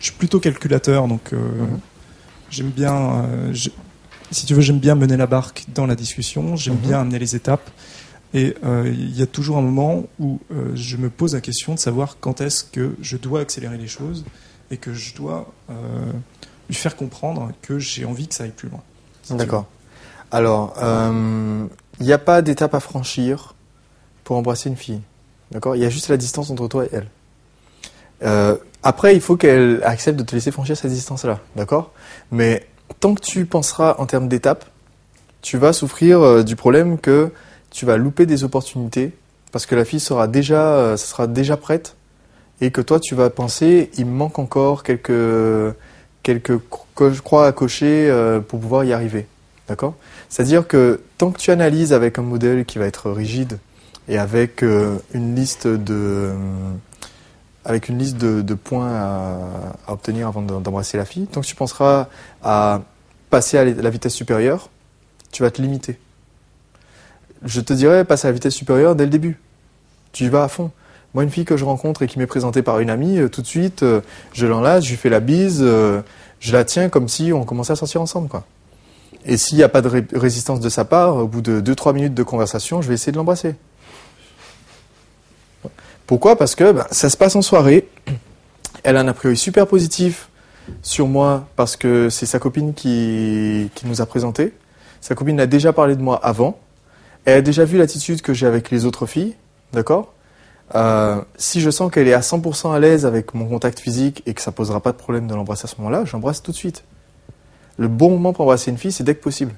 je suis plutôt calculateur, donc j'aime bien, si tu veux, j'aime bien mener la barque dans la discussion, j'aime bien amener les étapes. Et il y a toujours un moment où je me pose la question de savoir quand est-ce que je dois accélérer les choses et que je dois lui faire comprendre que j'ai envie que ça aille plus loin. D'accord. Alors, il n'y a pas d'étape à franchir pour embrasser une fille. D'accord ? Il y a juste la distance entre toi et elle. Après, il faut qu'elle accepte de te laisser franchir cette distance-là. D'accord ? Mais tant que tu penseras en termes d'étapes, tu vas souffrir du problème que tu vas louper des opportunités parce que la fille sera déjà prête et que toi, tu vas penser, il me manque encore quelques croix à cocher pour pouvoir y arriver. D'accord ? C'est-à-dire que tant que tu analyses avec un modèle qui va être rigide et avec une liste de points à obtenir avant d'embrasser la fille, tant que tu penseras à passer à la vitesse supérieure, tu vas te limiter. Je te dirais, passe à la vitesse supérieure dès le début. Tu y vas à fond. Moi, une fille que je rencontre et qui m'est présentée par une amie, tout de suite, je l'enlace, je lui fais la bise, je la tiens comme si on commençait à sortir ensemble, quoi. Et s'il n'y a pas de résistance de sa part, au bout de 2-3 minutes de conversation, je vais essayer de l'embrasser. Pourquoi ? Parce que ça se passe en soirée. Elle a un a priori super positif sur moi parce que c'est sa copine qui nous a présenté. Sa copine a déjà parlé de moi avant. Elle a déjà vu l'attitude que j'ai avec les autres filles, d'accord ? Si je sens qu'elle est à 100% à l'aise avec mon contact physique et que ça ne posera pas de problème de l'embrasser à ce moment-là, j'embrasse tout de suite. Le bon moment pour embrasser une fille, c'est dès que possible.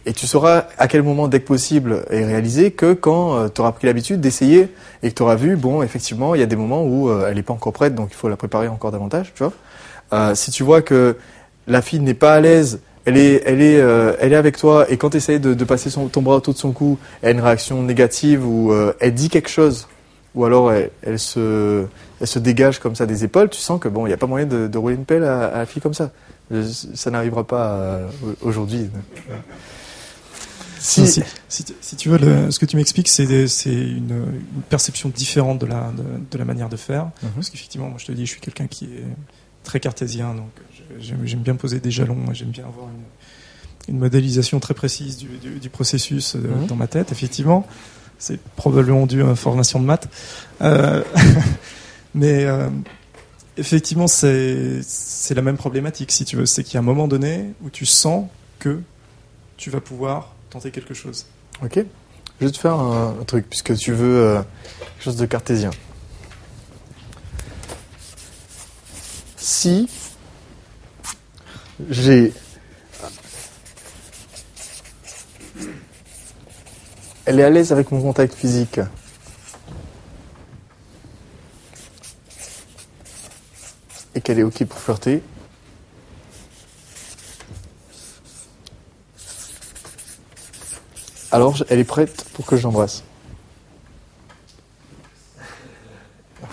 Et tu sauras à quel moment dès que possible est réalisé que quand tu auras pris l'habitude d'essayer et que tu auras vu, bon, effectivement, il y a des moments où elle n'est pas encore prête, donc il faut la préparer encore davantage, tu vois. Si tu vois que la fille n'est pas à l'aise, elle est avec toi et quand tu essayes de passer ton bras autour de son cou, elle a une réaction négative ou elle dit quelque chose ou alors elle se dégage comme ça des épaules, tu sens que bon, il n'y a pas moyen de rouler une pelle à la fille comme ça. Ça n'arrivera pas aujourd'hui. Si tu veux, ce que tu m'expliques, c'est une perception différente de la manière de faire. Parce qu'effectivement, moi je te dis, je suis quelqu'un qui est très cartésien, donc j'aime bien poser des jalons, j'aime bien avoir une modélisation très précise du processus dans ma tête, effectivement. C'est probablement dû à ma formation de maths. Mais effectivement, c'est la même problématique, si tu veux. C'est qu'il y a un moment donné où tu sens que tu vas pouvoir tenter quelque chose. Ok. Je vais te faire un truc, puisque tu veux quelque chose de cartésien. Si elle est à l'aise avec mon contact physique, et qu'elle est ok pour flirter, alors elle est prête pour que je l'embrasse.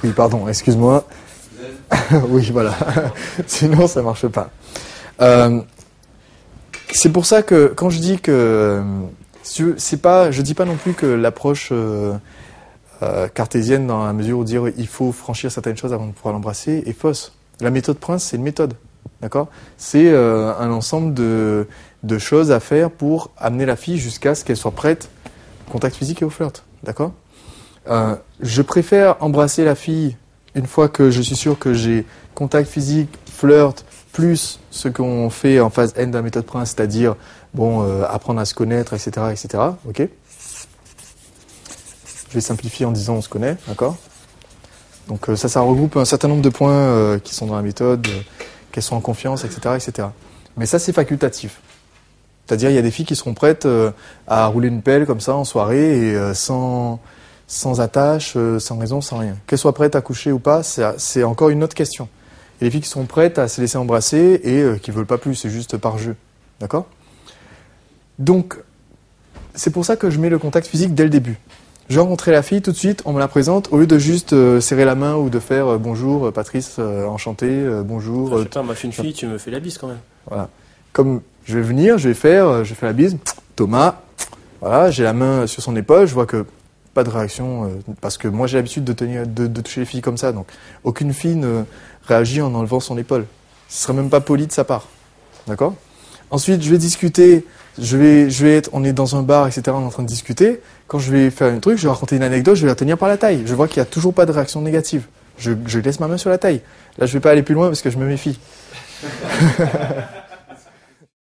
Oui, pardon, excuse-moi. Oui, voilà. Sinon, ça marche pas. C'est pour ça que quand je dis que je dis pas non plus que l'approche cartésienne, dans la mesure où dire il faut franchir certaines choses avant de pouvoir l'embrasser, est fausse. La méthode Prince, c'est une méthode, d'accord ? C'est un ensemble de choses à faire pour amener la fille jusqu'à ce qu'elle soit prête au contact physique et au flirt, d'accord ? Je préfère embrasser la fille une fois que je suis sûr que j'ai contact physique, flirt, plus ce qu'on fait en phase N de la méthode Prince, c'est-à-dire apprendre à se connaître, etc., etc. Ok ? Je vais simplifier en disant on se connaît, d'accord ? Donc ça regroupe un certain nombre de points qui sont dans la méthode, qu'elles sont en confiance, etc., etc. Mais ça, c'est facultatif. C'est-à-dire, il y a des filles qui seront prêtes à rouler une pelle comme ça en soirée et sans attache, sans raison, sans rien. Qu'elles soient prêtes à coucher ou pas, c'est encore une autre question. Il y a des filles qui sont prêtes à se laisser embrasser et qui ne veulent pas plus, c'est juste par jeu. D'accord ? Donc, c'est pour ça que je mets le contact physique dès le début. Je rencontrais la fille, tout de suite, on me la présente, au lieu de juste serrer la main ou de faire bonjour Patrice, enchanté, bonjour. Je sais pas, ma fille, tu me fais la bise quand même. Voilà. Comme je vais venir, je fais la bise, Thomas, voilà, j'ai la main sur son épaule, je vois que pas de réaction, parce que moi j'ai l'habitude de toucher les filles comme ça, donc aucune fille ne réagit en enlevant son épaule. Ce serait même pas poli de sa part. D'accord ? Ensuite, je vais discuter, on est dans un bar, etc., on est en train de discuter. Quand je vais faire un truc, je vais raconter une anecdote, je vais la tenir par la taille. Je vois qu'il n'y a toujours pas de réaction négative. Je laisse ma main sur la taille. Là, je vais pas aller plus loin parce que je me méfie.